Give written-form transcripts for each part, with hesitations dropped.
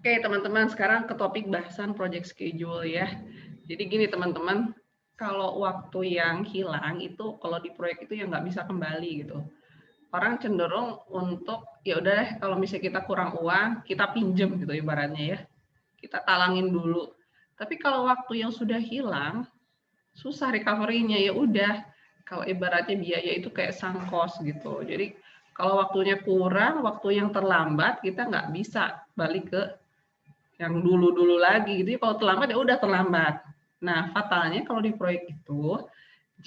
Oke, teman-teman, sekarang ke topik bahasan project schedule ya. Jadi gini teman-teman, kalau waktu yang hilang itu kalau di proyek itu ya nggak bisa kembali gitu. Orang cenderung untuk ya udah deh kalau misalnya kita kurang uang, kita pinjem gitu ibaratnya ya. Kita talangin dulu. Tapi kalau waktu yang sudah hilang, susah recovery-nya ya udah. Kalau ibaratnya biaya itu kayak sunk cost gitu. Jadi kalau waktunya kurang, waktu yang terlambat kita nggak bisa balik ke yang dulu-dulu lagi gitu. Kalau terlambat ya udah terlambat. Nah, fatalnya kalau di proyek itu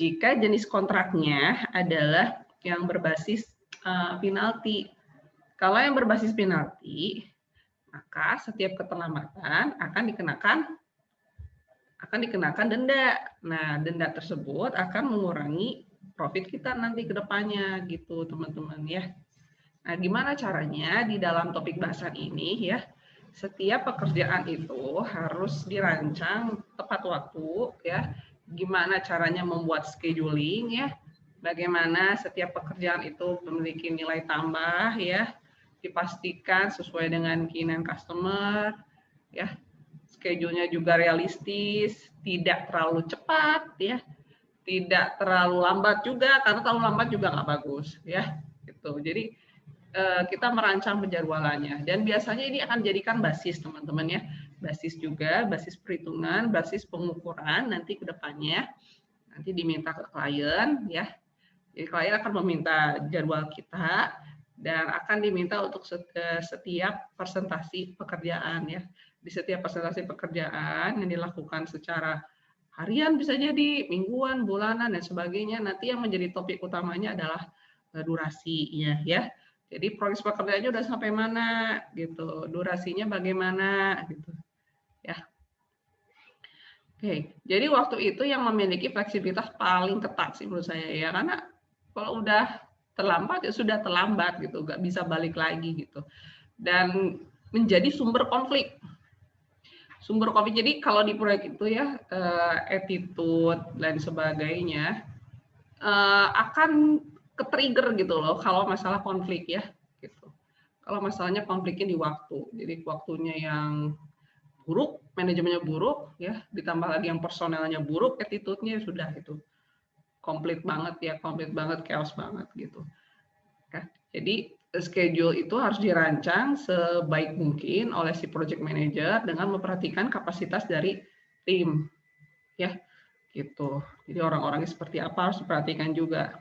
jika jenis kontraknya adalah yang berbasis penalti. Kalau yang berbasis penalti, maka setiap keterlambatan akan dikenakan denda. Nah, denda tersebut akan mengurangi profit kita nanti ke depannya gitu, teman-teman ya. Nah, gimana caranya di dalam topik bahasan ini ya? Setiap pekerjaan itu harus dirancang tepat waktu ya. Gimana caranya membuat scheduling ya? Bagaimana setiap pekerjaan itu memiliki nilai tambah ya? Dipastikan sesuai dengan keinginan customer ya. Schedule-nya juga realistis, tidak terlalu cepat ya. Tidak terlalu lambat juga karena terlalu lambat juga nggak bagus ya. Gitu. Jadi kita merancang penjadwalannya dan biasanya ini akan jadikan basis teman-teman ya, basis juga, basis perhitungan, basis pengukuran nanti ke depannya, nanti diminta ke klien ya. Jadi klien akan meminta jadwal kita dan akan diminta untuk setiap presentasi pekerjaan ya. Di setiap presentasi pekerjaan yang dilakukan secara harian bisa jadi, mingguan, bulanan dan sebagainya, nanti yang menjadi topik utamanya adalah durasinya ya. Jadi progres pekerjaannya udah sampai mana gitu, durasinya bagaimana gitu ya. Oke, jadi waktu itu yang memiliki fleksibilitas paling ketat sih menurut saya ya, karena kalau udah terlambat ya sudah terlambat gitu, nggak bisa balik lagi gitu. Dan menjadi sumber konflik. Sumber konflik, jadi kalau di proyek itu ya attitude dan sebagainya akan ke-trigger gitu loh kalau masalah konflik ya gitu. Kalau masalahnya konfliknya di waktu, jadi waktunya yang buruk, manajemennya buruk ya, ditambah lagi yang personelnya buruk, attitude-nya sudah itu komplit banget ya, komplit banget, chaos banget gitu. Ya, jadi schedule itu harus dirancang sebaik mungkin oleh si project manager dengan memperhatikan kapasitas dari tim ya gitu. Jadi orang-orangnya seperti apa harus diperhatikan juga.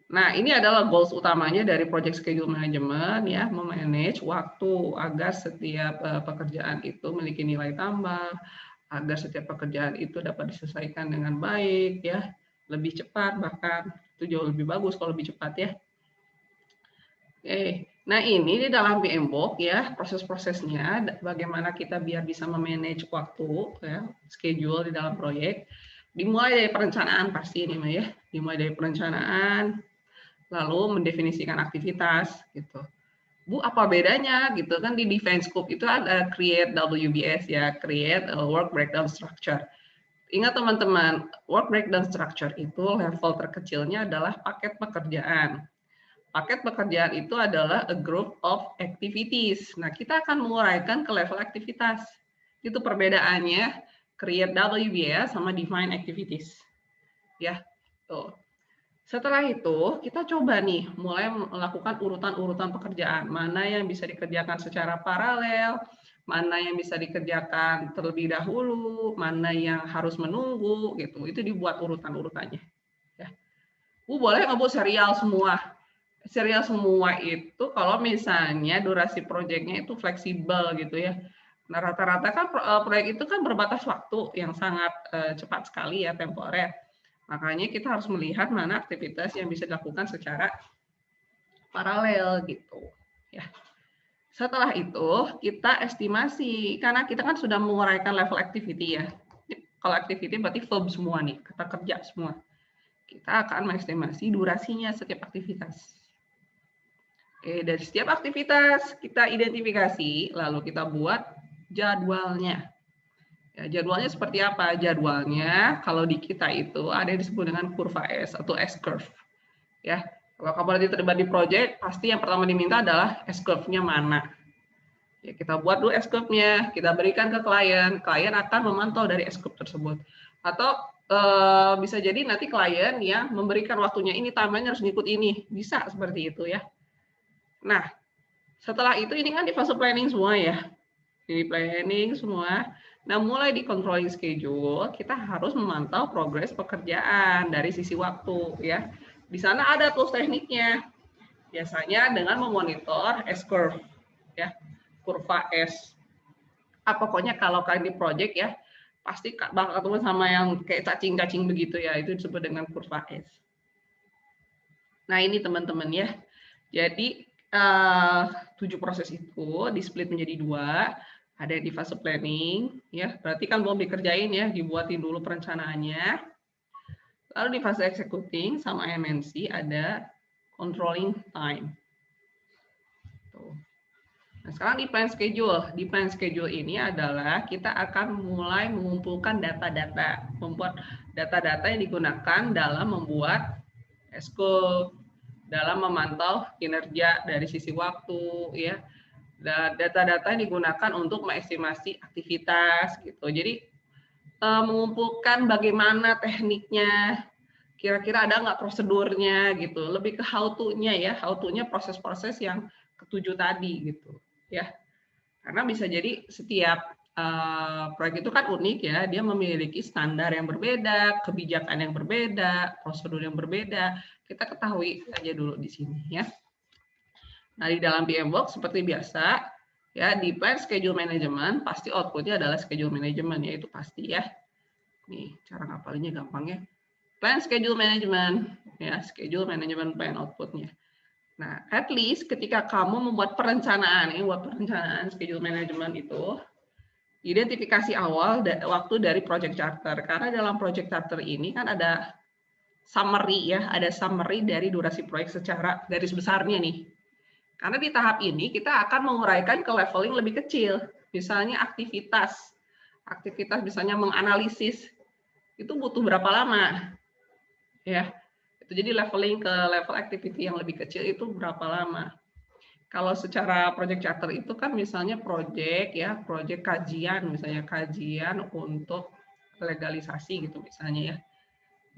Nah, ini adalah goals utamanya dari project schedule management ya, memanage waktu agar setiap pekerjaan itu memiliki nilai tambah, agar setiap pekerjaan itu dapat diselesaikan dengan baik ya, lebih cepat bahkan itu jauh lebih bagus kalau lebih cepat ya. Oke. Nah, ini di dalam PMBOK ya, proses-prosesnya bagaimana kita biar bisa memanage waktu ya, schedule di dalam proyek. Dimulai dari perencanaan pasti ini ya, dimulai dari perencanaan, lalu mendefinisikan aktivitas gitu. Bu, apa bedanya gitu kan di define scope itu ada create WBS ya, create a work breakdown structure. Ingat teman-teman, work breakdown structure itu level terkecilnya adalah paket pekerjaan. Paket pekerjaan itu adalah a group of activities. Nah, kita akan menguraikan ke level aktivitas. Itu perbedaannya create WBS sama define activities. Ya, tuh. Setelah itu, kita coba nih mulai melakukan urutan-urutan pekerjaan. Mana yang bisa dikerjakan secara paralel, mana yang bisa dikerjakan terlebih dahulu, mana yang harus menunggu, gitu. Itu dibuat urutan-urutannya. Ya. Boleh nggak Bu serial semua? Serial semua itu kalau misalnya durasi proyeknya itu fleksibel gitu ya. Nah, rata-rata kan proyek itu kan berbatas waktu yang sangat cepat sekali ya, temporer. Makanya kita harus melihat mana aktivitas yang bisa dilakukan secara paralel gitu. Ya. Setelah itu kita estimasi karena kita kan sudah menguraikan level activity ya. Kalau activity berarti verb semua nih, kata kerja semua. Kita akan mengestimasi durasinya setiap aktivitas. Oke, dari setiap aktivitas kita identifikasi, lalu kita buat jadwalnya. Ya, jadwalnya seperti apa? Jadwalnya kalau di kita itu ada yang disebut dengan kurva S atau S-curve. Ya, kalau kamu nanti terlibat di project, pasti yang pertama diminta adalah S-curve-nya mana. Ya, kita buat dulu S-curve-nya, kita berikan ke klien, klien akan memantau dari S-curve tersebut. Atau bisa jadi nanti klien yang memberikan waktunya, ini timeline harus ngikut ini, bisa seperti itu ya. Nah, setelah itu ini kan di fase planning semua ya, di planning semua. Nah, mulai di controlling schedule, kita harus memantau progres pekerjaan dari sisi waktu ya. Di sana ada tools tekniknya, biasanya dengan memonitor S-curve ya, kurva S. Pokoknya kalau kalian di project ya, pasti bakal ketemu sama yang kayak cacing-cacing begitu ya, itu disebut dengan kurva S. Nah ini teman-teman ya, jadi 7 proses itu di split menjadi 2, ada di fase planning ya, berarti kan belum dikerjain ya, dibuatin dulu perencanaannya. Lalu di fase executing sama MNC ada controlling time. Tuh. Nah, sekarang di plan schedule. Di plan schedule ini adalah kita akan mulai mengumpulkan data-data, membuat data-data yang digunakan dalam membuat S-curve, dalam memantau kinerja dari sisi waktu, ya. Dan data-data yang digunakan untuk mengestimasi aktivitas, gitu. Jadi mengumpulkan bagaimana tekniknya, kira-kira ada nggak prosedurnya, gitu. Lebih ke how to-nya ya, how to-nya proses-proses yang ketujuh tadi, gitu, ya. Karena bisa jadi setiap proyek itu kan unik ya, dia memiliki standar yang berbeda, kebijakan yang berbeda, prosedur yang berbeda. Kita ketahui aja dulu di sini ya. Nah, di dalam PMBOK seperti biasa ya, di plan schedule management pasti outputnya adalah schedule management ya, itu pasti ya. Nih, cara ngapalinnya gampang ya. Plan schedule management ya, schedule management plan outputnya. Nah, at least ketika kamu membuat perencanaan, buat perencanaan schedule management itu, identifikasi awal waktu dari project charter. Karena dalam project charter ini kan ada summary ya, ada summary dari durasi proyek secara garis besarnya nih. Karena di tahap ini kita akan menguraikan ke leveling lebih kecil. Misalnya aktivitas misalnya menganalisis, itu butuh berapa lama? Ya, itu jadi leveling ke level activity yang lebih kecil itu berapa lama? Kalau secara project charter itu kan misalnya project ya, project kajian, misalnya kajian untuk legalisasi gitu misalnya ya,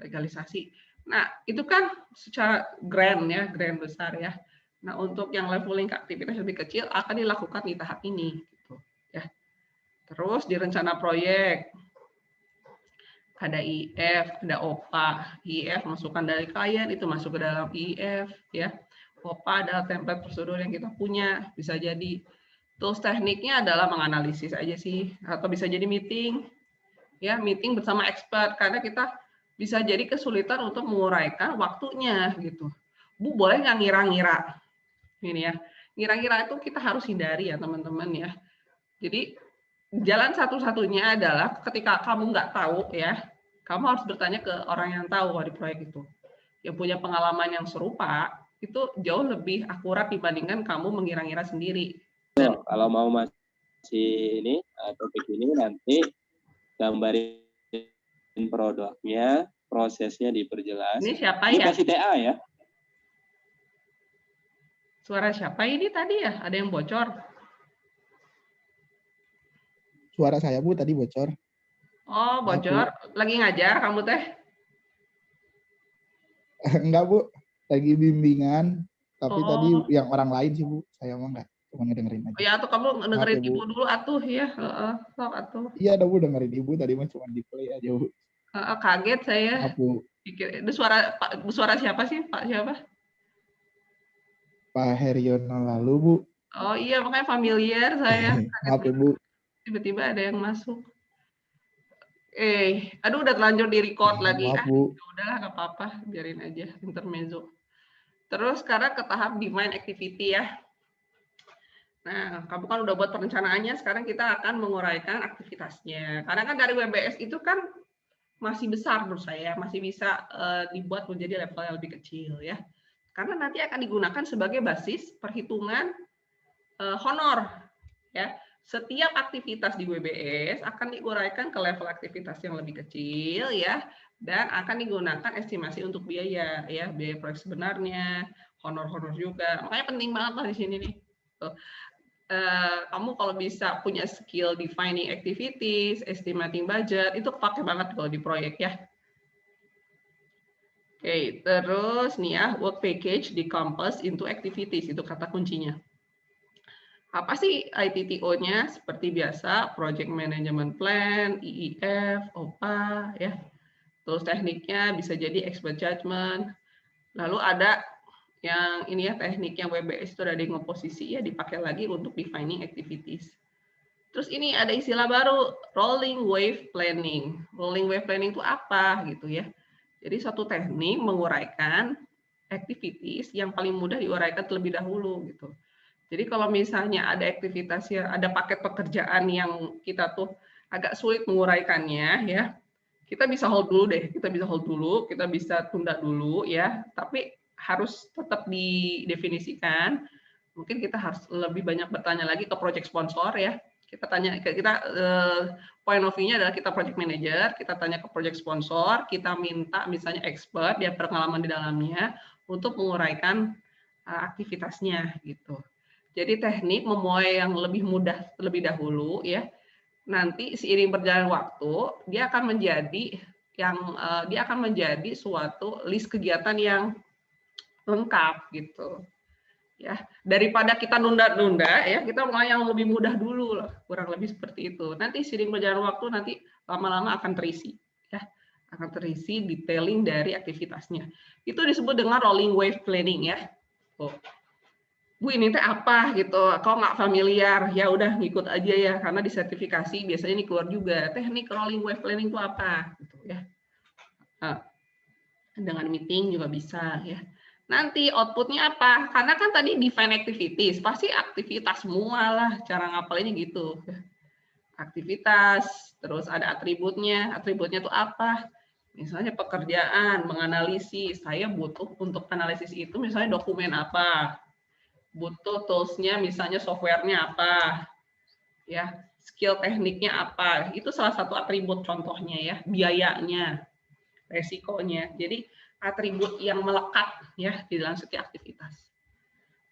legalisasi. Nah, itu kan secara grand ya, grand besar ya. Nah, untuk yang leveling ke aktivitas lebih kecil akan dilakukan di tahap ini gitu ya. Terus di rencana proyek ada IF, ada OPA. IF masukan dari klien itu masuk ke dalam IF ya. OPA adalah template prosedur yang kita punya, bisa jadi tools tekniknya adalah menganalisis aja sih, atau bisa jadi meeting, ya meeting bersama expert karena kita bisa jadi kesulitan untuk menguraikan waktunya gitu. Bu boleh nggak ngira-ngira? Ini ya, ngira-ngira itu kita harus hindari ya teman-teman ya. Jadi jalan satu-satunya adalah ketika kamu nggak tahu ya, kamu harus bertanya ke orang yang tahu di proyek itu, yang punya pengalaman yang serupa, itu jauh lebih akurat dibandingkan kamu mengira-ngira sendiri. Dan kalau mau masih ini topik ini nanti gambarin produknya, prosesnya diperjelas. Ini siapa ini ya? Kasih TA ya. Suara siapa ini tadi ya? Ada yang bocor? Suara saya Bu tadi bocor. Oh bocor. Lagi ngajar kamu teh? Enggak Bu, lagi bimbingan. Tapi tadi yang orang lain sih Bu, saya mah enggak, cuma ngedengerin aja. Oh ya, atau kamu dengerin ibu dulu atuh ya. Sok atuh. Iya ada Bu, dengerin ibu tadi mah cuma di play aja Bu. Kaget saya. Bu. Pikir itu suara siapa sih? Pak siapa? Pak Heryono lalu Bu. Oh iya, makanya familiar saya. Maaf Bu. Tiba-tiba ada yang masuk. Aduh udah terlanjur di record lagi. Maaf Bu. Udahlah nggak apa-apa, biarin aja intermezzo. Terus sekarang ke tahap demand activity ya. Nah, kamu kan udah buat perencanaannya, sekarang kita akan menguraikan aktivitasnya. Karena kan dari WBS itu kan masih besar menurut saya, masih bisa dibuat menjadi level yang lebih kecil ya. Karena nanti akan digunakan sebagai basis perhitungan honor ya. Setiap aktivitas di WBS akan diuraikan ke level aktivitas yang lebih kecil ya, dan akan digunakan estimasi untuk biaya ya, biaya proyek sebenarnya, honor-honor juga. Makanya penting banget lah di sini nih. Tuh. kamu kalau bisa punya skill defining activities, estimating budget, itu pakai banget kalau di proyek ya. Oke, terus nih ya, work package decompose into activities, itu kata kuncinya. Apa sih ITTO-nya? Seperti biasa, Project Management Plan, IIF, OPA, ya. Terus tekniknya bisa jadi expert judgment. Lalu ada yang ini ya, teknik yang WBS itu ada di komposisi ya, dipakai lagi untuk defining activities. Terus ini ada istilah baru, rolling wave planning. Rolling wave planning itu apa gitu ya? Jadi suatu teknik menguraikan activities yang paling mudah diuraikan terlebih dahulu gitu. Jadi kalau misalnya ada aktivitas ya, ada paket pekerjaan yang kita tuh agak sulit menguraikannya ya, kita bisa hold dulu deh, kita bisa tunda dulu ya, tapi harus tetap didefinisikan. Mungkin kita harus lebih banyak bertanya lagi ke project sponsor ya. Kita point of view-nya adalah kita project manager, kita tanya ke project sponsor, kita minta misalnya expert dia pengalaman di dalamnya untuk menguraikan aktivitasnya gitu. Jadi teknik memuai yang lebih mudah terlebih dahulu ya. Nanti seiring berjalan waktu dia akan menjadi suatu list kegiatan yang lengkap gitu. Ya, daripada kita nunda-nunda ya, kita mulai yang lebih mudah dulu lah, kurang lebih seperti itu. Nanti seiring berjalan waktu nanti lama-lama akan terisi ya. Akan terisi detailing dari aktivitasnya. Itu disebut dengan rolling wave planning ya. Oh. Bu ini teh apa gitu, kau nggak familiar, ya udah ngikut aja ya, karena di sertifikasi biasanya ini keluar juga teknik rolling wave planning itu apa gitu ya. Nah, dengan meeting juga bisa ya. Nanti outputnya apa? Karena kan tadi define activities, pasti aktivitas semua lah, cara ngapalinnya gitu. Aktivitas, terus ada atributnya tuh apa? Misalnya pekerjaan, menganalisis, saya butuh untuk analisis itu misalnya dokumen apa, butuh tools-nya misalnya software-nya apa, ya skill tekniknya apa, itu salah satu atribut contohnya ya, biayanya, resikonya. Jadi atribut yang melekat ya di dalam setiap aktivitas.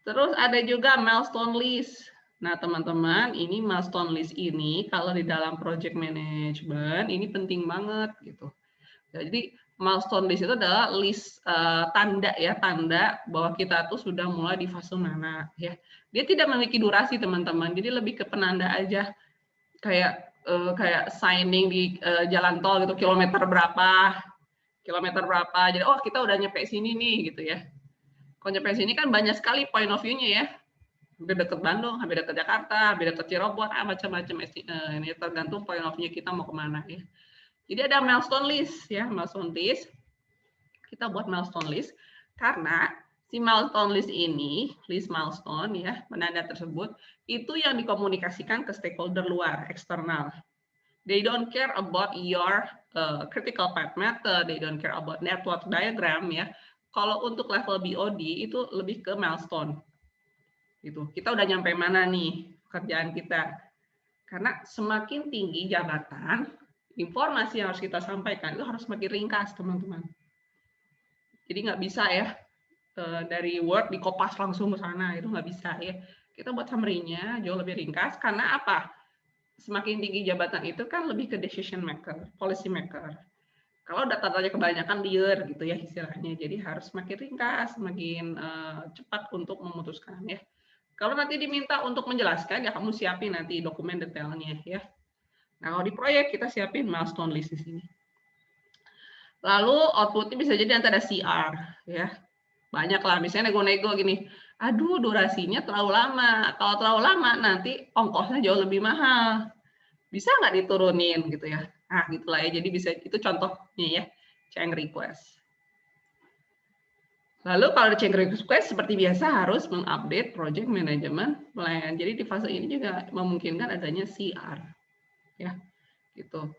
Terus ada juga milestone list. Nah, teman-teman, ini milestone list ini kalau di dalam project management ini penting banget gitu. Jadi milestone list itu adalah list tanda bahwa kita tuh sudah mulai di fase mana ya. Dia tidak memiliki durasi, teman-teman. Jadi lebih ke penanda aja. Kayak signing di jalan tol gitu, kilometer berapa. Jadi oh kita udah nyampe sini nih gitu ya. Kalau nyampe sini kan banyak sekali point of view-nya ya. Hampir dekat Bandung, hampir dekat Jakarta, hampir dekat Cirebon, macam-macam. Ini tergantung point of view kita mau kemana ya. Jadi ada milestone list ya, milestone list. Kita buat milestone list karena si milestone list ini, list milestone ya, penanda tersebut itu yang dikomunikasikan ke stakeholder luar, eksternal. They don't care about your critical path method, they don't care about network diagram ya. Kalau untuk level BOD itu lebih ke milestone. Gitu. Kita udah nyampe mana nih kerjaan kita. Karena semakin tinggi jabatan, informasi yang harus kita sampaikan itu harus semakin ringkas, teman-teman. Jadi nggak bisa ya dari Word dikopas langsung ke sana, itu nggak bisa ya. Kita buat summary-nya jauh lebih ringkas karena apa? Semakin tinggi jabatan itu kan lebih ke decision maker, policy maker. Kalau data-datanya kebanyakan liar gitu ya istilahnya, jadi harus semakin ringkas, semakin cepat untuk memutuskan ya. Kalau nanti diminta untuk menjelaskan ya kamu siapin nanti dokumen detailnya ya. Nah kalau di proyek kita siapin milestone list di sini. Lalu outputnya bisa jadi nanti ada CR ya. Banyak lah, misalnya nego-nego gini, aduh durasinya terlalu lama. Kalau terlalu lama nanti ongkosnya jauh lebih mahal. Bisa nggak diturunin gitu ya? Nah gitulah ya, jadi bisa itu contohnya ya, change request. Lalu kalau change request seperti biasa harus mengupdate project management plan. Jadi di fase ini juga memungkinkan adanya CR. Ya, gitu.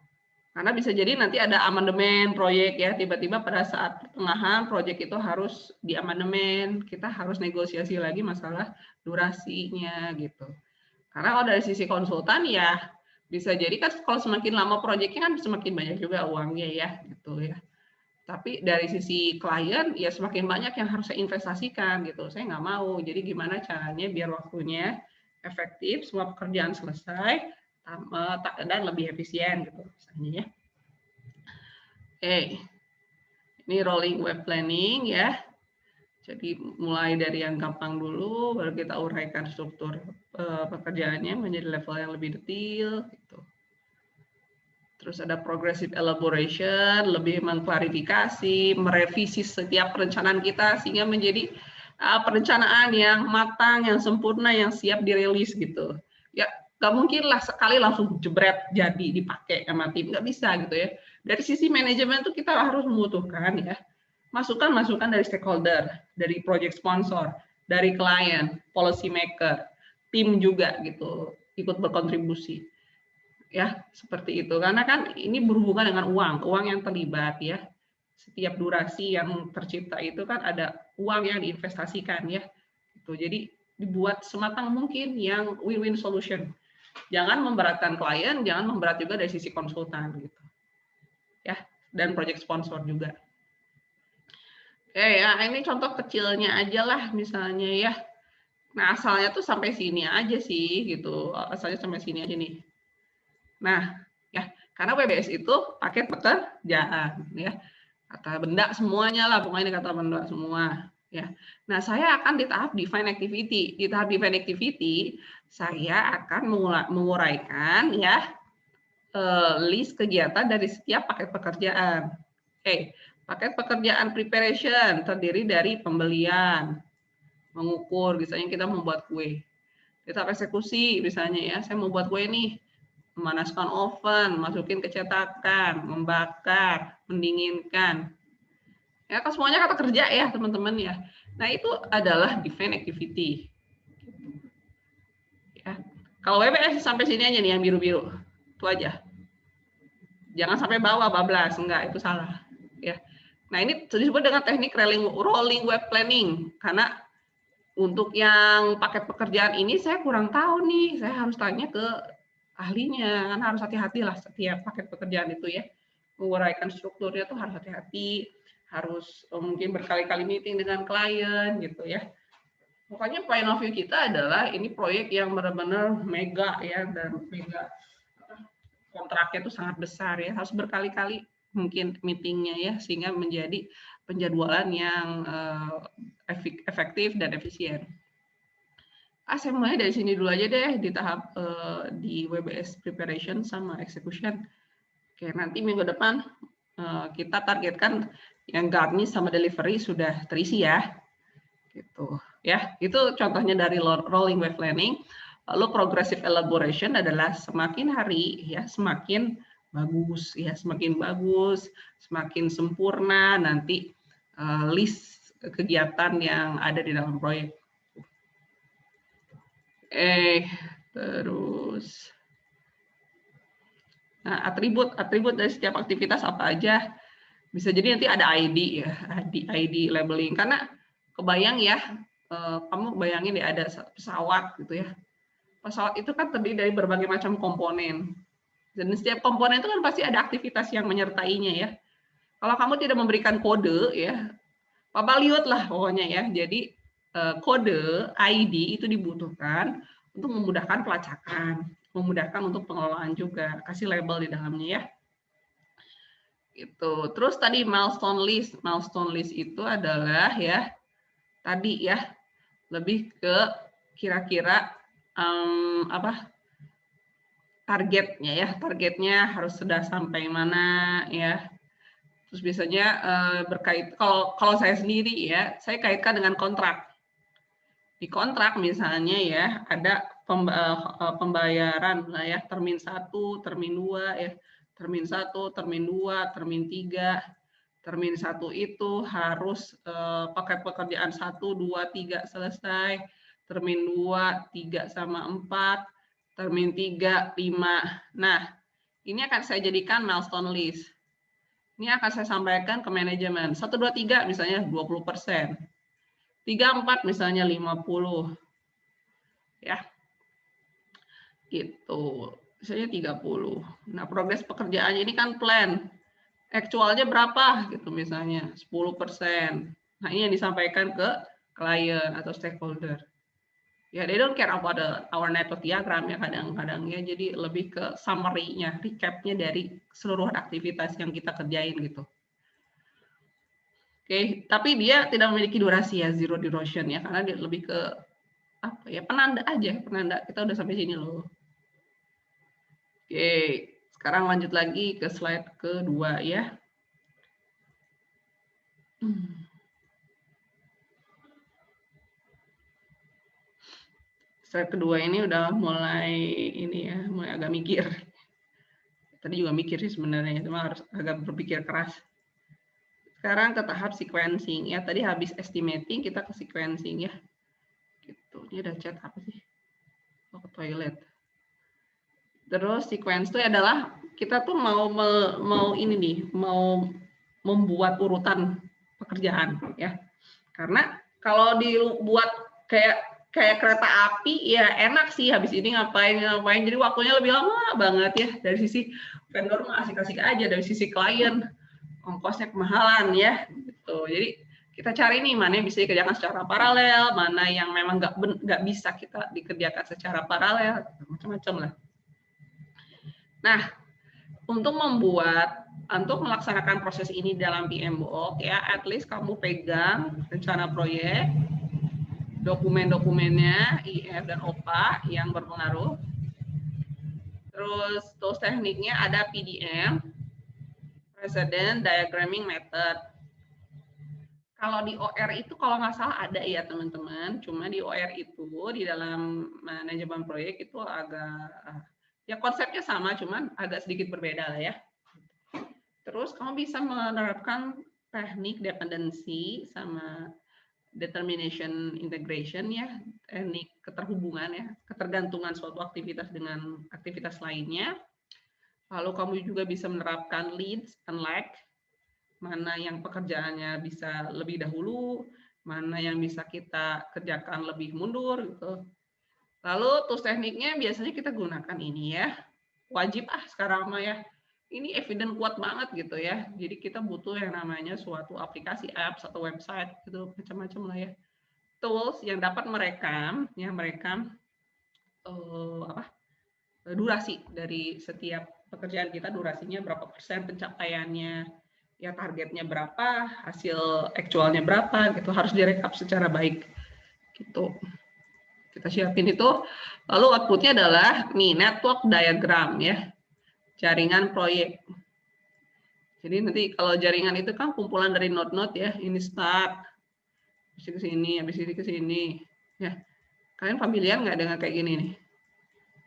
Karena bisa jadi nanti ada amandemen proyek ya, tiba-tiba pada saat pertengahan proyek itu harus diamandemen, kita harus negosiasi lagi masalah durasinya gitu. Karena kalau dari sisi konsultan ya bisa jadi kan kalau semakin lama proyeknya kan semakin banyak juga uangnya ya gitu ya. Tapi dari sisi klien ya semakin banyak yang harus saya investasikan gitu. Saya nggak mau. Jadi gimana caranya biar waktunya efektif, semua pekerjaan selesai, dan lebih efisien gitu misalnya ya. Oke, ini rolling web planning ya. Jadi mulai dari yang gampang dulu, baru kita uraikan struktur pekerjaannya menjadi level yang lebih detail. Gitu. Terus ada progressive elaboration, lebih mengklarifikasi, merevisi setiap perencanaan kita sehingga menjadi perencanaan yang matang, yang sempurna, yang siap dirilis gitu. Ya, nggak mungkin lah sekali langsung jebret jadi dipakai sama tim, nggak bisa gitu ya. Dari sisi manajemen tuh kita harus membutuhkan ya masukan-masukan dari stakeholder, dari project sponsor, dari klien, policy maker, tim juga gitu ikut berkontribusi. Ya, seperti itu. Karena kan ini berhubungan dengan uang yang terlibat ya. Setiap durasi yang tercipta itu kan ada uang yang diinvestasikan ya. Gitu. Jadi dibuat sematang mungkin yang win-win solution. Jangan memberatkan klien, jangan memberat juga dari sisi konsultan gitu. Ya, dan project sponsor juga. Ya, ini contoh kecilnya aja lah misalnya ya. Nah, asalnya tuh sampai sini aja sih gitu. Asalnya sampai sini aja nih. Nah, ya, karena WBS itu paket pekerjaan ya. Kata benda semuanya lah, pokoknya kata benda semua ya. Nah, saya akan di tahap define activity. Di tahap define activity, saya akan menguraikan ya list kegiatan dari setiap paket pekerjaan. Paket pekerjaan preparation terdiri dari pembelian, mengukur, misalnya kita membuat kue. Di tahap eksekusi, misalnya ya, saya mau buat kue nih, memanaskan oven, masukin ke cetakan, membakar, mendinginkan. Ya, kan semuanya kata kerja ya, teman-teman ya. Nah, itu adalah define activity. Ya. Kalau WBS sampai sini aja nih yang biru-biru. Itu aja. Jangan sampai bawah bablas, enggak, itu salah. Ya. Nah, ini disebut dengan teknik rolling web planning. Karena untuk yang paket pekerjaan ini saya kurang tahu nih. Saya harus tanya ke ahlinya. Kan harus hati-hati lah setiap paket pekerjaan itu ya. Menguraikan strukturnya tuh harus hati-hati. Harus mungkin berkali-kali meeting dengan klien gitu ya. Pokoknya point of view kita adalah ini proyek yang benar-benar mega ya. Dan mega kontraknya itu sangat besar ya. Harus berkali-kali mungkin meetingnya ya sehingga menjadi penjadwalan yang efektif dan efisien. Saya mulai dari sini dulu aja deh di tahap di WBS preparation sama execution. Oke, nanti minggu depan kita targetkan yang garnish sama delivery sudah terisi ya. Gitu ya. Itu contohnya dari rolling web planning. Lalu progressive elaboration adalah semakin hari ya semakin bagus ya, semakin bagus, semakin sempurna nanti list kegiatan yang ada di dalam proyek. Terus nah, atribut dari setiap aktivitas apa aja. Bisa jadi nanti ada ID ya, ID labeling karena kebayang ya, kamu bayangin ya ada pesawat gitu ya. Pesawat itu kan terdiri dari berbagai macam komponen. Dan setiap komponen itu kan pasti ada aktivitas yang menyertainya ya. Kalau kamu tidak memberikan kode ya, babaliut lah pokoknya ya. Jadi kode ID itu dibutuhkan untuk memudahkan pelacakan, memudahkan untuk pengelolaan juga. Kasih label di dalamnya ya. Itu. Terus tadi milestone list. Milestone list itu adalah ya tadi ya lebih ke kira-kira targetnya ya, targetnya harus sudah sampai mana ya. Terus biasanya berkait kalau saya sendiri ya, saya kaitkan dengan kontrak. Di kontrak misalnya ya ada pembayaran lah ya, termin 1, termin 2 ya. Termin 1, termin 2, termin 3. Termin 1 itu harus pakai pekerjaan 1, 2, 3 selesai. Termin 2, 3 sama 4. Termin 3, 5. Nah, ini akan saya jadikan milestone list. Ini akan saya sampaikan ke manajemen. 1, 2, 3 misalnya 20%. 3, 4 misalnya 50. Ya. Gitu. Misalnya 30. Nah, progres pekerjaannya ini kan plan. Aktualnya berapa gitu misalnya 10%. Nah, ini yang disampaikan ke klien atau stakeholder. Ya, they don't care about our network diagram ya kadang-kadang ya. Jadi lebih ke summary-nya, recap-nya dari seluruh aktivitas yang kita kerjain gitu. Oke, tapi dia tidak memiliki durasi ya, zero duration ya, karena dia lebih ke apa ya, penanda aja, penanda kita udah sampai sini loh. Oke, sekarang lanjut lagi ke slide kedua ya. Slide kedua ini udah mulai ini ya, mulai agak mikir. Tadi juga mikir sih sebenarnya, cuma harus agak berpikir keras. Sekarang ke tahap sequencing ya. Tadi habis estimating, kita ke sequencing ya. Gitu. Ini ada chat apa sih? Oh, ke toilet. Terus sequence itu adalah kita tuh mau ini nih, mau membuat urutan pekerjaan ya. Karena kalau dibuat kayak kereta api ya enak sih, habis ini ngapain jadi waktunya lebih lama banget ya. Dari sisi vendor mah asik-asik aja, dari sisi klien ongkosnya kemahalan ya gitu. Jadi kita cari nih mana yang bisa dikerjakan secara paralel, mana yang memang nggak bisa kita dikerjakan secara paralel, macam-macam lah. Nah, untuk melaksanakan proses ini dalam PMBOK ya, at least kamu pegang rencana proyek, dokumen-dokumennya, IF dan OPA yang berpengaruh. Terus tools tekniknya ada PDM, Precedent Diagramming Method. Kalau di OR itu kalau nggak salah ada ya teman-teman, cuma di OR itu di dalam manajemen proyek itu agak ya konsepnya sama, cuman agak sedikit berbeda lah ya. Terus kamu bisa menerapkan teknik dependency sama determination integration ya, teknik keterhubungan ya, ketergantungan suatu aktivitas dengan aktivitas lainnya. Lalu kamu juga bisa menerapkan leads and lag, mana yang pekerjaannya bisa lebih dahulu, mana yang bisa kita kerjakan lebih mundur gitu. Lalu tools tekniknya biasanya kita gunakan ini ya, wajib sekarang mah ya. Ini evident kuat banget gitu ya. Jadi kita butuh yang namanya suatu aplikasi apps atau website gitu, macam-macam lah ya. Tools yang dapat merekam durasi dari setiap pekerjaan kita, durasinya berapa persen pencapaiannya, ya targetnya berapa, hasil aktualnya berapa gitu, harus direkap secara baik gitu. Kita siapin itu, lalu outputnya adalah nih network diagram ya, jaringan proyek. Jadi nanti kalau jaringan itu kan kumpulan dari node-node ya, ini start, habis ini ke sini, habis ini ke sini. Ya, kalian familiar nggak dengan kayak gini nih?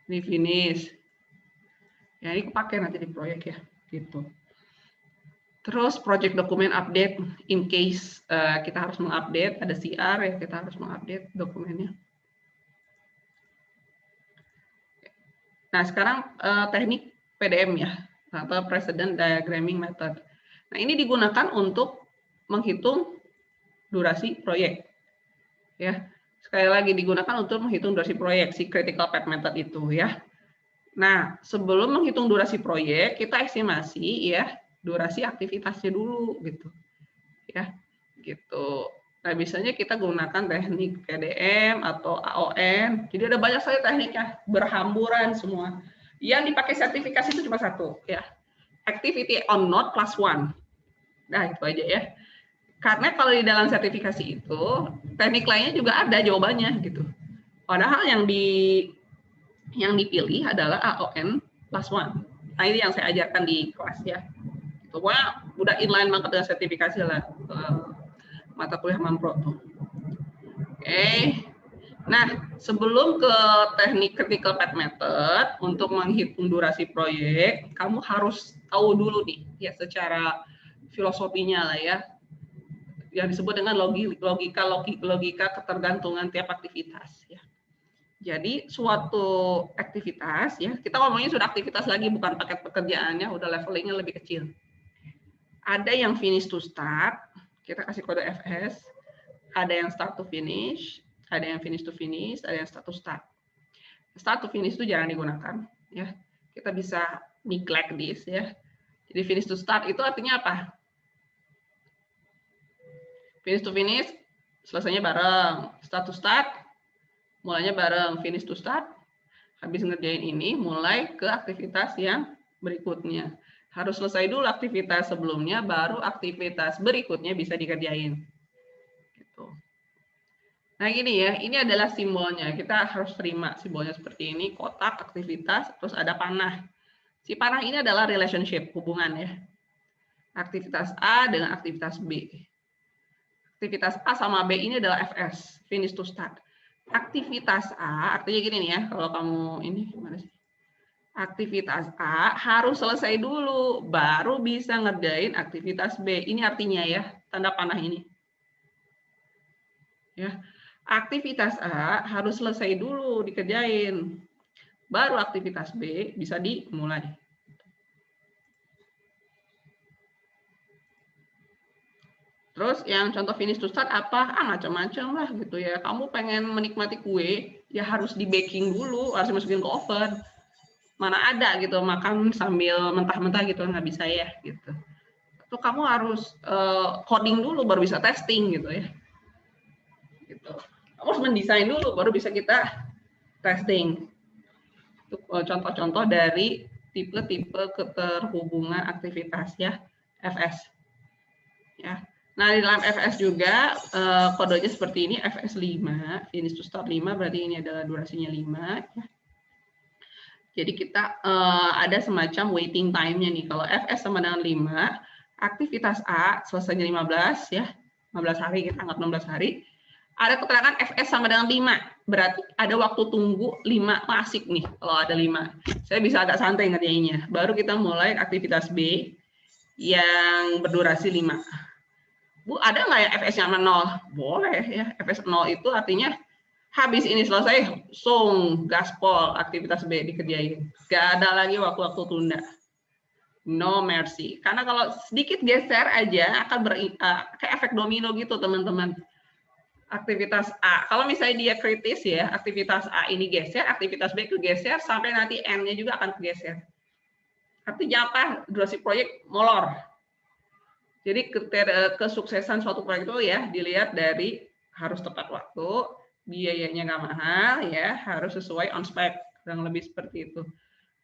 Ini finish. Ya ini kepake nanti di proyek ya, gitu. Terus project dokumen update in case kita harus mengupdate, ada CR ya, kita harus mengupdate dokumennya. Nah sekarang teknik PDM ya, atau Precedent Diagramming Method. Nah ini digunakan untuk menghitung durasi proyek. Ya, sekali lagi digunakan untuk menghitung durasi proyek, si critical path method itu ya. Nah sebelum menghitung durasi proyek, kita estimasi ya durasi aktivitasnya dulu gitu, ya gitu. Nah biasanya kita gunakan teknik PDM atau AON. Jadi ada banyak sekali tekniknya, berhamburan semua. Yang dipakai sertifikasi itu cuma satu ya, activity on node plus one. Nah itu aja ya. Karena kalau di dalam sertifikasi itu teknik lainnya juga ada jawabannya gitu. Padahal yang dipilih adalah AON plus one. Nah ini yang saya ajarkan di kelas ya. Wah, udah inline banget dengan sertifikasi lah mata kuliah Mampro tuh. Oke. Nah, sebelum ke teknik critical path method untuk menghitung durasi proyek, kamu harus tahu dulu nih ya secara filosofinya lah ya. Yang disebut dengan logika ketergantungan tiap aktivitas ya. Jadi suatu aktivitas ya, kita ngomongnya sudah aktivitas lagi bukan paket pekerjaannya, udah levelingnya lebih kecil. Ada yang finish to start, kita kasih kode FS. Ada yang start to finish, ada yang finish to finish, ada yang start to start. Start to finish itu jarang digunakan, ya. Kita bisa neglect this, ya. Jadi finish to start itu artinya apa? Finish to finish, selesainya bareng. Start to start, Mulainya bareng finish to start. Habis ngerjain ini, mulai ke aktivitas yang berikutnya. Harus selesai dulu aktivitas sebelumnya, baru aktivitas berikutnya bisa dikerjain. Gitu. Nah gini ya, ini adalah simbolnya. Kita harus terima simbolnya seperti ini, kotak, aktivitas, terus ada panah. Si panah ini adalah relationship, hubungan ya. Aktivitas A dengan aktivitas B. Aktivitas A sama B ini adalah FS, finish to start. Aktivitas A, artinya gini nih ya, kalau kamu ini gimana sih? Aktivitas A harus selesai dulu, baru bisa ngerjain aktivitas B. Ini artinya ya, tanda panah ini. Ya, aktivitas A harus selesai dulu dikerjain, baru aktivitas B bisa dimulai. Terus yang contoh finish to start apa? Macam-macam lah gitu ya. Kamu pengen menikmati kue, ya harus di baking dulu, harus dimasukin ke oven. Mana ada gitu makan sambil mentah-mentah gitu, nggak bisa ya gitu. Atau kamu harus coding dulu baru bisa testing gitu ya. Gitu. Kamu harus mendesain dulu baru bisa kita testing. Itu contoh-contoh dari tipe-tipe keterhubungan aktivitas ya, FS. Ya. Nah, di dalam FS juga kodenya seperti ini, FS 5, finish to start 5, berarti ini adalah durasinya 5. Ya. Jadi kita ada semacam waiting time-nya nih. Kalau FS sama dengan 5, aktivitas A selesainya 15, ya, 15 hari, kita anggap 16 hari. Ada keterangan FS sama dengan 5, berarti ada waktu tunggu 5, asik nih kalau ada 5. Saya bisa agak santai ngerjainnya. Baru kita mulai aktivitas B yang berdurasi 5. Bu, ada nggak ya FS-nya 0? Boleh ya. FS 0 itu artinya habis ini selesai, gaspol aktivitas B dikerjain. Nggak ada lagi waktu-waktu tunda. No mercy. Karena kalau sedikit geser aja akan kayak efek domino gitu teman-teman. Aktivitas A, kalau misalnya dia kritis ya, aktivitas A ini geser, aktivitas B kegeser, sampai nanti N-nya juga akan kegeser. Artinya apa? Durasi proyek molor. Jadi kesuksesan suatu proyek itu ya dilihat dari harus tepat waktu, biayanya nggak mahal, ya harus sesuai on spec, kurang lebih seperti itu.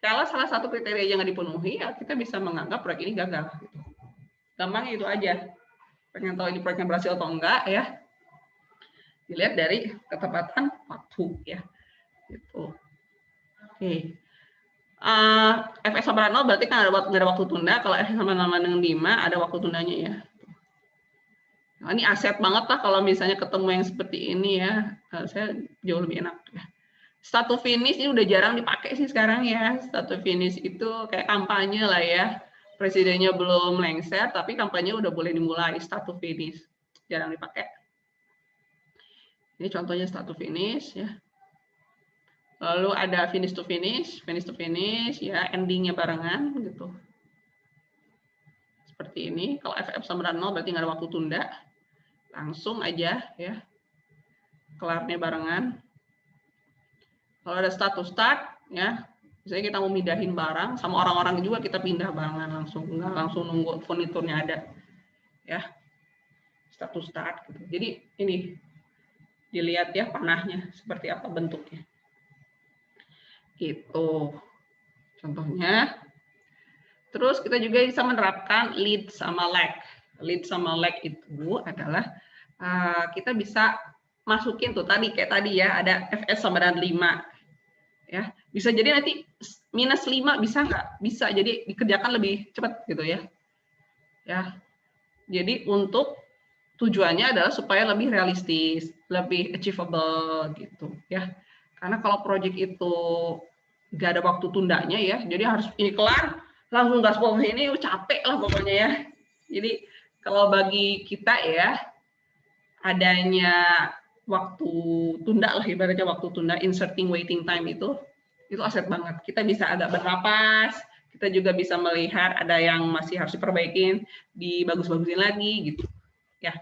Kalau salah satu kriteria yang nggak dipenuhi, ya kita bisa menganggap proyek ini gagal. Gitu. Gampang itu aja. Pengen tahu ini proyeknya berhasil atau enggak ya, dilihat dari ketepatan waktu ya. Gitu. Oke. FS sama 0 berarti kan ada waktu tunda. Kalau FS sama dengan 5 ada waktu tundanya ya. Nah, ini aset banget lah kalau misalnya ketemu yang seperti ini ya. Saya jauh lebih enak ya. Start to finish ini udah jarang dipakai sih sekarang ya. Start to finish itu kayak kampanye lah ya. Presidennya belum lengser tapi kampanye udah boleh dimulai start to finish. Jarang dipakai. Ini contohnya start to finish ya. Lalu ada finish to finish ya, endingnya barengan gitu. Seperti ini. Kalau FF sama 0 berarti nggak ada waktu tunda. Langsung aja ya. Kelarnya barengan. Kalau ada start to start ya, misalnya kita mau mindahin barang sama orang-orang juga kita pindah barengan langsung, nggak langsung nunggu furniturnya ada. Ya. Start to start gitu. Jadi ini dilihat ya panahnya seperti apa bentuknya. Gitu contohnya. Terus kita juga bisa menerapkan lead sama lag. Lead sama lag itu adalah kita bisa masukin tuh tadi kayak tadi ya, ada FS sama dengan 5 ya, bisa jadi nanti minus 5 bisa nggak? Bisa, jadi dikerjakan lebih cepat gitu ya. Ya, jadi untuk tujuannya adalah supaya lebih realistis, lebih achievable gitu ya. Karena kalau project itu nggak ada waktu tundanya ya, jadi harus ini kelar langsung gaspol ini capek lah pokoknya ya. Jadi kalau bagi kita ya adanya waktu tunda lah, ibaratnya waktu tunda, inserting waiting time itu aset banget. Kita bisa agak bernapas, kita juga bisa melihat ada yang masih harus diperbaikin, dibagus-bagusin lagi gitu ya.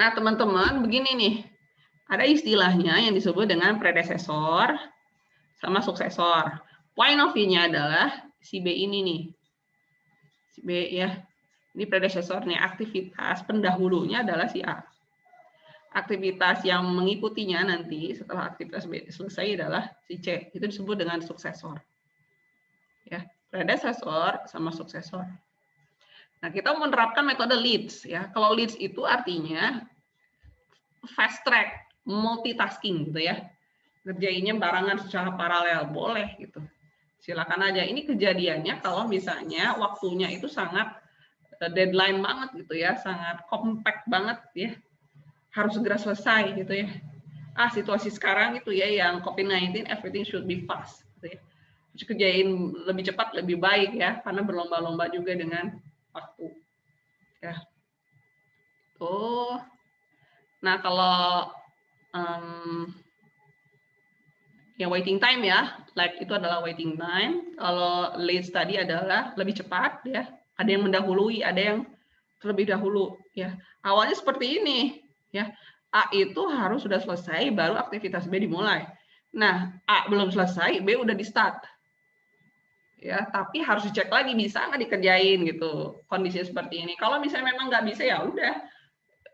Nah teman-teman begini nih, ada istilahnya yang disebut dengan predecessor sama suksesor. Point of view-nya adalah si B ini nih. Si B ya. Ini predecessornya, aktivitas pendahulunya adalah si A. aktivitas yang mengikutinya nanti setelah aktivitas B selesai adalah si C. Itu disebut dengan suksesor. Ya, predecessor sama suksesor. Nah, kita menerapkan metode leads ya. Kalau leads itu artinya fast track, multitasking gitu ya. Ngerjainnya barengan secara paralel, boleh gitu. Silakan aja. Ini kejadiannya kalau misalnya waktunya itu sangat deadline banget gitu ya, sangat compact banget ya. Harus segera selesai gitu ya. Situasi sekarang itu ya yang COVID-19 everything should be fast gitu ya. Harus kerjain lebih cepat, lebih baik ya, karena berlomba-lomba juga dengan waktu. Ya. Tuh. Nah, kalau yang waiting time ya, like itu adalah waiting time. Kalau leads tadi adalah lebih cepat ya. Ada yang mendahului, ada yang terlebih dahulu ya. Awalnya seperti ini ya. A itu harus sudah selesai baru aktivitas B dimulai. Nah, A belum selesai, B udah di start. Ya, tapi harus dicek lagi bisa nggak dikerjain gitu. Kondisi seperti ini. Kalau misalnya memang nggak bisa ya udah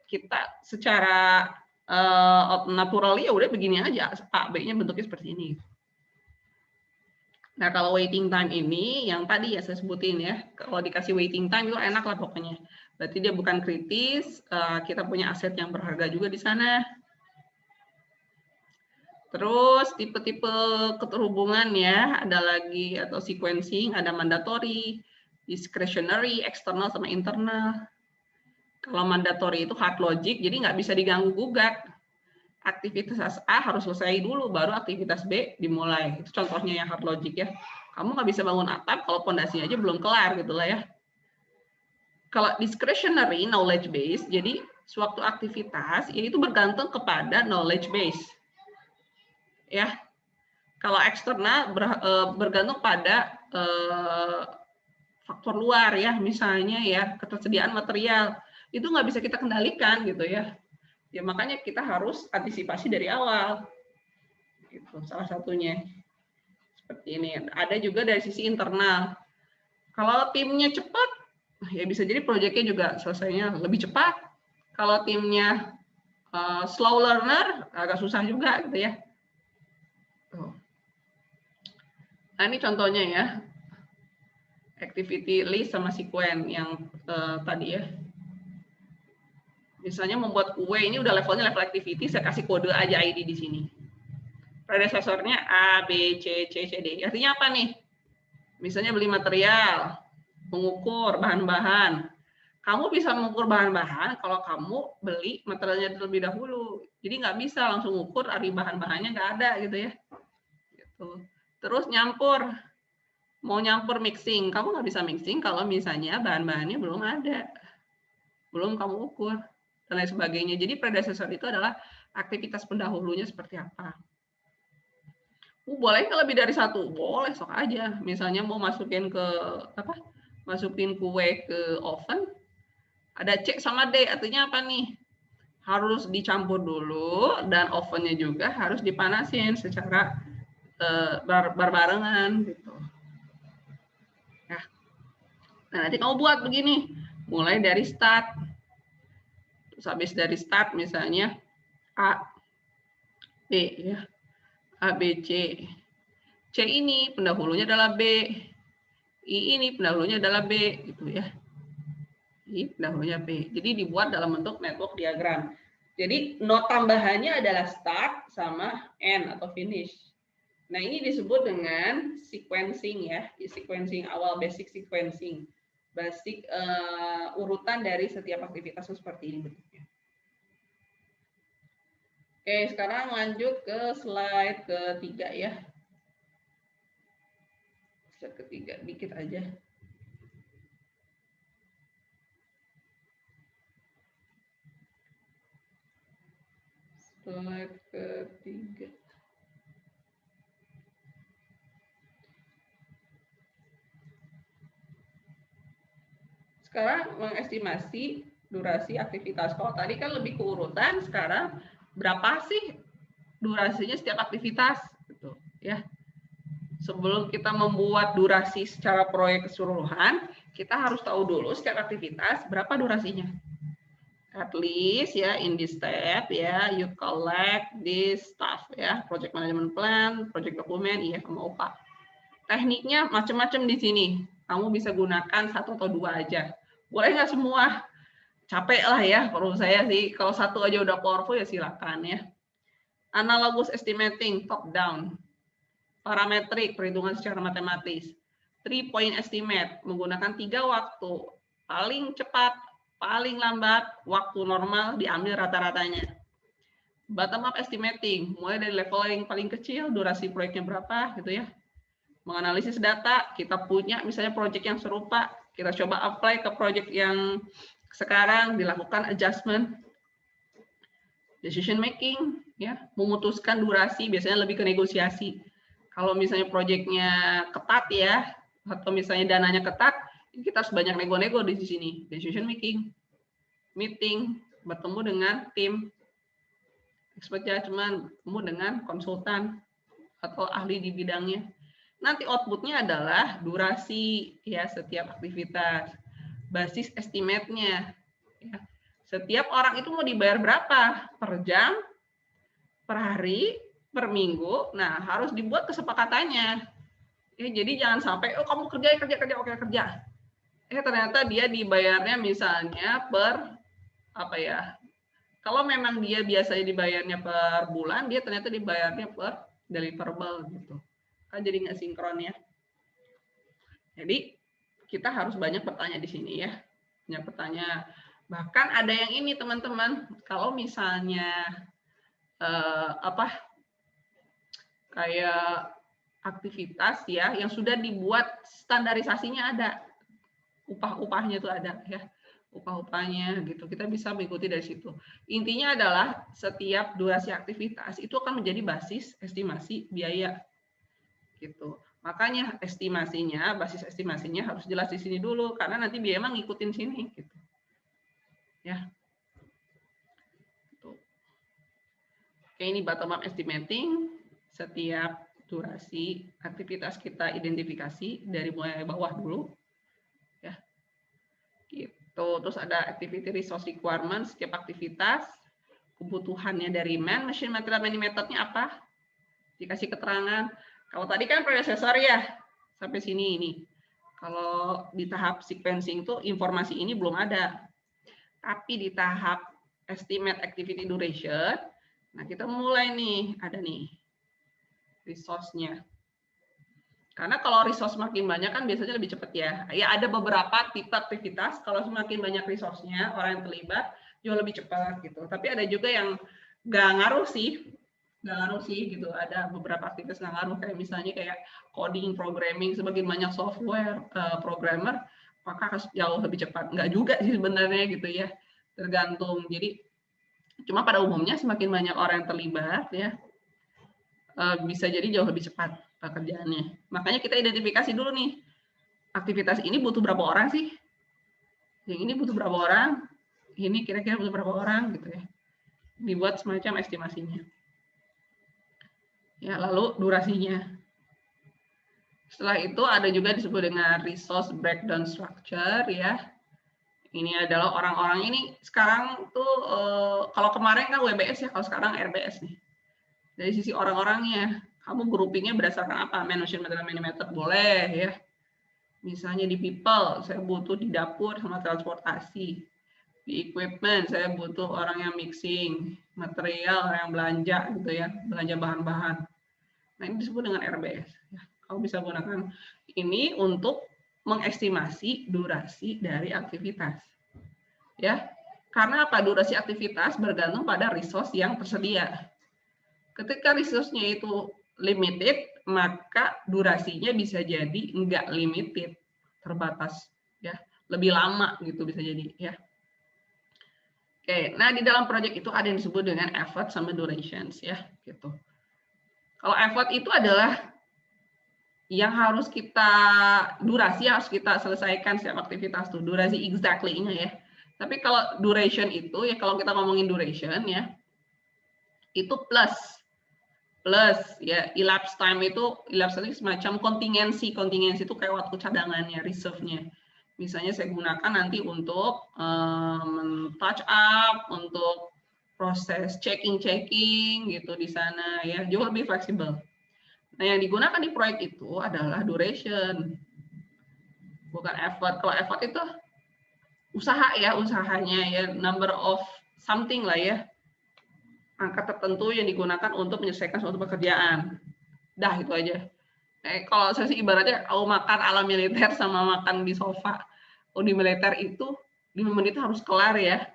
kita secara natural ya udah begini aja, A, B-nya bentuknya seperti ini. Nah, kalau waiting time ini yang tadi ya saya sebutin ya, kalau dikasih waiting time itu enak lah pokoknya. Berarti dia bukan kritis, kita punya aset yang berharga juga di sana. Terus tipe-tipe keterhubungan ya, ada lagi atau sequencing, ada mandatory, discretionary, eksternal sama internal. Kalau mandatory itu hard logic, jadi nggak bisa diganggu-gugat. Aktivitas A harus selesai dulu, baru aktivitas B dimulai. Itu contohnya yang hard logic ya. Kamu nggak bisa bangun atap kalau pondasinya aja belum kelar gitu lah ya. Kalau discretionary, knowledge base, jadi suatu aktivitas ini itu bergantung kepada knowledge base. Ya. Kalau eksternal bergantung pada faktor luar ya, misalnya ya ketersediaan material. Itu nggak bisa kita kendalikan gitu ya. Ya makanya kita harus antisipasi dari awal. Gitu, salah satunya. Seperti ini. Ada juga dari sisi internal. Kalau timnya cepat, ya bisa jadi proyeknya juga selesainya lebih cepat. Kalau timnya slow learner, agak susah juga gitu ya. Nah ini contohnya ya. Activity list sama sequence yang tadi ya. Misalnya membuat kue, ini udah levelnya level activity, saya kasih kode aja ID di sini. Predecessornya A, B, C, C, C, D. Artinya apa nih? Misalnya beli material, mengukur bahan-bahan. Kamu bisa mengukur bahan-bahan kalau kamu beli materialnya terlebih dahulu. Jadi nggak bisa langsung ukur, dari bahan-bahannya nggak ada gitu ya. Gitu. Terus nyampur. Mau nyampur mixing, kamu nggak bisa mixing kalau misalnya bahan-bahannya belum ada. Belum kamu ukur. Dan lain sebagainya. Jadi predecessor itu adalah aktivitas pendahulunya seperti apa. Boleh nggak lebih dari satu? Boleh, sok aja. Misalnya mau masukin ke apa? Masukin kue ke oven, ada C sama D, artinya apa nih? Harus dicampur dulu dan ovennya juga harus dipanasin secara berbarengan gitu. Nah, nanti kamu buat begini, mulai dari start. Terus habis dari start misalnya A, B ya. A, B, C. C ini pendahulunya adalah B. I ini pendahulunya adalah B gitu ya. I pendahulunya B. Jadi dibuat dalam bentuk network diagram. Jadi not tambahannya adalah start sama end atau finish. Nah, ini disebut dengan sequencing ya. Sequencing awal, basic sequencing. Basic urutan dari setiap aktivitas seperti ini bentuknya. Oke, sekarang lanjut ke slide ketiga ya. Slide ketiga, dikit aja. Slide ketiga. Sekarang mengestimasi durasi aktivitas. Kalau tadi kan lebih ke urutan, sekarang berapa sih durasinya setiap aktivitas gitu ya. Sebelum kita membuat durasi secara proyek keseluruhan, kita harus tahu dulu setiap aktivitas berapa durasinya. At least ya in this step ya you collect this stuff ya, project management plan, project document, IF sama OPA. Tekniknya macam-macam di sini. Kamu bisa gunakan 1 atau 2 aja. Boleh nggak semua? Capek lah ya, kalau saya sih. Kalau 1 aja udah powerful ya silakan ya. Analogous estimating, top down. Parametrik, perhitungan secara matematis. 3-point estimate, menggunakan 3 waktu. Paling cepat, paling lambat, waktu normal, diambil rata-ratanya. Bottom up estimating, mulai dari level yang paling kecil, durasi proyeknya berapa, gitu ya. Menganalisis data, kita punya misalnya proyek yang serupa, kita coba apply ke proyek yang sekarang, dilakukan adjustment. Decision making, ya, memutuskan durasi, biasanya lebih ke negosiasi. Kalau misalnya proyeknya ketat ya, atau misalnya dananya ketat, kita harus banyak nego-nego di sini. Decision making, meeting, bertemu dengan tim, expert judgment, bertemu dengan konsultan atau ahli di bidangnya. Nanti outputnya adalah durasi ya setiap aktivitas, basis estimate-nya. Ya. Setiap orang itu mau dibayar berapa per jam, per hari, per minggu. Nah harus dibuat kesepakatannya. Ya, jadi jangan sampai oh kamu kerja oke kerja. Ternyata dia dibayarnya misalnya per apa ya? Kalau memang dia biasanya dibayarnya per bulan, dia ternyata dibayarnya per deliverable gitu. Kan jadi nggak sinkron ya. Jadi kita harus banyak bertanya di sini ya. Banyak bertanya. Bahkan ada yang ini teman-teman, kalau misalnya kayak aktivitas ya yang sudah dibuat standarisasinya ada, upah-upahnya itu ada ya, upah-upahnya gitu. Kita bisa mengikuti dari situ. Intinya adalah setiap durasi aktivitas itu akan menjadi basis estimasi biaya. Gitu. Makanya estimasinya, basis estimasinya harus jelas di sini dulu karena nanti biaya emang ngikutin sini gitu. Ya. Gitu. Oke, ini bottom up estimating, setiap durasi aktivitas kita identifikasi dari mulai bawah dulu. Ya. Gitu. Terus ada activity resource requirement, setiap aktivitas, kebutuhannya dari man, machine, material, methodnya apa? Dikasih keterangan. Kalau tadi kan predecessor ya, sampai sini ini. Kalau di tahap sequencing itu informasi ini belum ada. Tapi di tahap estimate activity duration, nah kita mulai nih, ada nih resource-nya. Karena kalau resource makin banyak kan biasanya lebih cepat ya. Ya ada beberapa tipe aktivitas, kalau semakin banyak resource-nya, orang yang terlibat, jauh lebih cepat gitu. Tapi ada juga yang nggak ngaruh sih gitu. Ada beberapa aktivitas nggak ngaruh kayak misalnya kayak coding, programming, semakin banyak software programmer maka jauh lebih cepat. Nggak juga sih sebenarnya gitu ya, tergantung. Jadi cuma pada umumnya semakin banyak orang yang terlibat ya bisa jadi jauh lebih cepat pekerjaannya. Makanya kita identifikasi dulu nih aktivitas ini butuh berapa orang sih, yang ini butuh berapa orang, ini kira-kira butuh berapa orang gitu ya. Dibuat semacam estimasinya. Ya, lalu durasinya. Setelah itu ada juga disebut dengan resource breakdown structure ya. Ini adalah orang-orang ini sekarang tuh kalau kemarin kan WBS ya, kalau sekarang RBS nih. Dari sisi orang-orangnya, kamu groupingnya berdasarkan apa? Management method boleh ya. Misalnya di people, saya butuh di dapur sama transportasi. Di equipment, saya butuh orang yang mixing, material, orang yang belanja gitu ya, belanja bahan-bahan. Nah, ini disebut dengan RBS. Ya, kamu bisa gunakan ini untuk mengestimasi durasi dari aktivitas. Ya, karena apa? Durasi aktivitas bergantung pada resource yang tersedia. Ketika resource-nya itu limited, maka durasinya bisa jadi enggak limited, terbatas. Ya, lebih lama gitu bisa jadi. Ya. Oke, nah di dalam project itu ada yang disebut dengan effort sama durations ya, gitu. Kalau effort itu adalah yang harus kita durasi harus kita selesaikan setiap aktivitas tuh, durasi exactly-nya ya. Tapi kalau duration itu ya kalau kita ngomongin duration ya itu plus ya elapsed time itu semacam kontingensi itu kayak waktu cadangannya, reserve-nya. Misalnya saya gunakan nanti untuk touch up, untuk proses checking gitu di sana ya, jauh lebih fleksibel. Nah, yang digunakan di proyek itu adalah duration, bukan effort. Kalau effort itu usaha ya, usahanya ya, number of something lah ya, angka tertentu yang digunakan untuk menyelesaikan suatu pekerjaan. Dah, itu aja. Kalau saya sih ibaratnya makan ala militer sama makan di sofa. Di militer itu 5 menit harus kelar ya,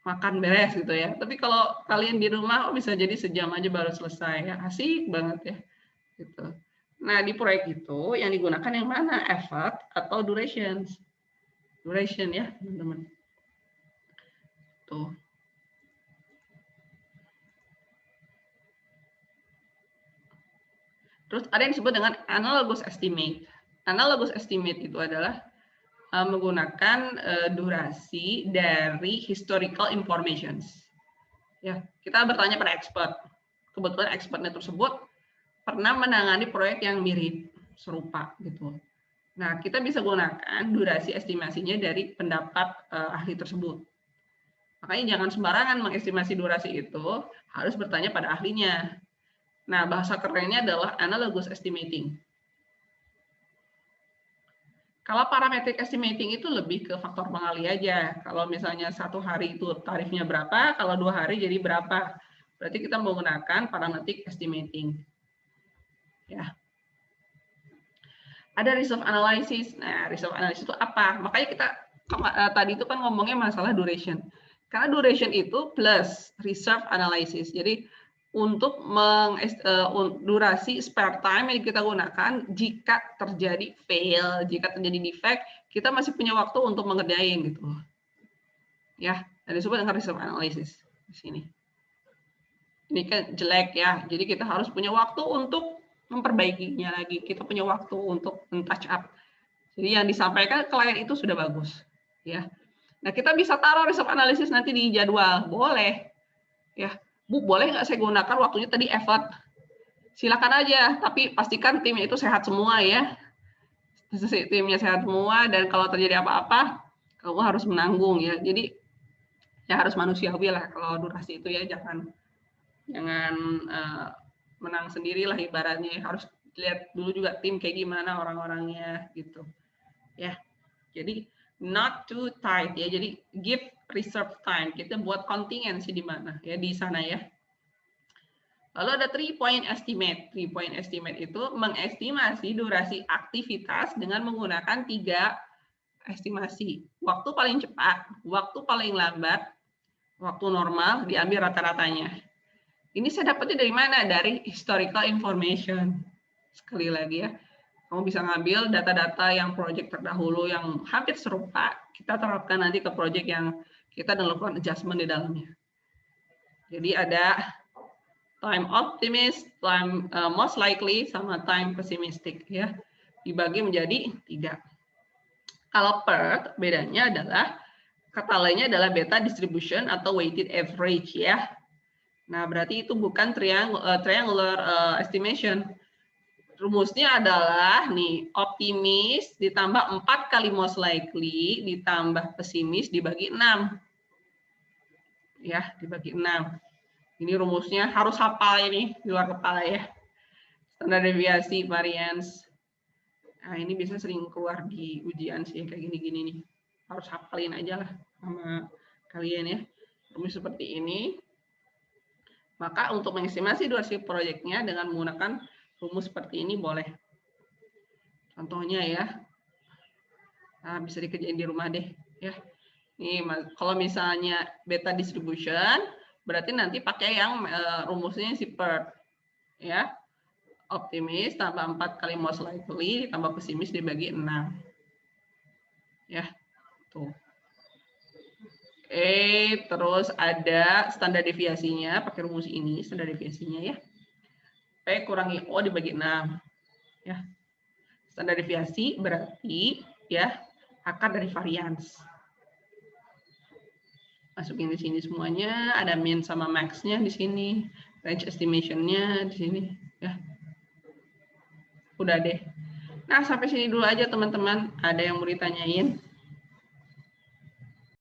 makan beres gitu ya. Tapi kalau kalian di rumah bisa jadi sejam aja baru selesai ya, asik banget ya gitu. Nah, di proyek itu yang digunakan yang mana, effort atau duration ya teman-teman. Tuh. Terus ada yang disebut dengan analogous estimate. Analogous estimate itu adalah menggunakan durasi dari historical informations. Ya, kita bertanya pada expert. Kebetulan expertnya tersebut pernah menangani proyek yang mirip, serupa gitu. Nah, kita bisa gunakan durasi estimasinya dari pendapat ahli tersebut. Makanya jangan sembarangan mengestimasi durasi itu, harus bertanya pada ahlinya. Nah, bahasa kerennya adalah analogous estimating. Kalau parametric estimating itu lebih ke faktor pengali aja. Kalau misalnya 1 hari itu tarifnya berapa, kalau 2 hari jadi berapa. Berarti kita menggunakan parametric estimating. Ya. Ada reserve analysis. Nah, reserve analysis itu apa? Makanya kita tadi itu kan ngomongnya masalah duration. Karena duration itu plus reserve analysis. Jadi untuk durasi spare time yang kita gunakan jika terjadi fail, jika terjadi defect, kita masih punya waktu untuk mengerjain gitu. Ya, ada disebut dengan reserve analysis di sini. Ini kan jelek ya, jadi kita harus punya waktu untuk memperbaikinya lagi. Kita punya waktu untuk touch up. Jadi yang disampaikan klien itu sudah bagus, ya. Nah, kita bisa taruh reserve analysis nanti di jadwal, boleh, ya. Bu, boleh nggak saya gunakan waktunya tadi effort? Silakan aja, tapi pastikan timnya itu sehat semua ya. Timnya sehat semua, dan kalau terjadi apa-apa, kamu harus menanggung ya. Jadi ya harus manusiawi lah kalau durasi itu ya, jangan menang sendirilah ibaratnya. Harus lihat dulu juga tim kayak gimana orang-orangnya gitu. Ya. Jadi not too tight ya. Jadi give reserve time. Kita buat kontingensi di mana ya, di sana ya. Lalu ada 3-point estimate. 3-point estimate itu mengestimasi durasi aktivitas dengan menggunakan 3 estimasi. Waktu paling cepat, waktu paling lambat, waktu normal, diambil rata-ratanya. Ini saya dapatnya dari mana? Dari historical information. Sekali lagi ya, kamu bisa ngambil data-data yang proyek terdahulu yang hampir serupa, kita terapkan nanti ke proyek yang kita lakukan adjustment di dalamnya. Jadi ada time optimist, time most likely, sama time pessimistic ya. Dibagi menjadi 3. Kalau PERT bedanya adalah kata lainnya adalah beta distribution atau weighted average ya. Nah, berarti itu bukan triangular estimation. Rumusnya adalah nih, optimis ditambah 4 kali most likely ditambah pesimis dibagi 6. Ya, dibagi 6. Ini rumusnya harus hafal ini di luar kepala ya. Standar deviasi, variance. Nah, ini bisa sering keluar di ujian sih kayak gini-gini nih. Harus hafalin aja lah sama kalian ya. Rumus seperti ini. Maka untuk mengestimasi durasi proyeknya dengan menggunakan rumus seperti ini boleh. Contohnya ya. Nah, bisa dikerjain di rumah deh ya. Nih, kalau misalnya beta distribution, berarti nanti pakai yang rumusnya si PERT ya. Optimis tambah 4 kali most likely ditambah pesimis dibagi 6. Ya. Tuh. Terus ada standar deviasinya pakai rumus ini, standar deviasinya ya. P kurangi O dibagi 6. Ya. Standar deviasi berarti ya akar dari varians. Masukin di sini semuanya, ada min sama max-nya di sini, range estimation-nya di sini ya. Udah deh. Nah, sampai sini dulu aja teman-teman. Ada yang mau ditanyain?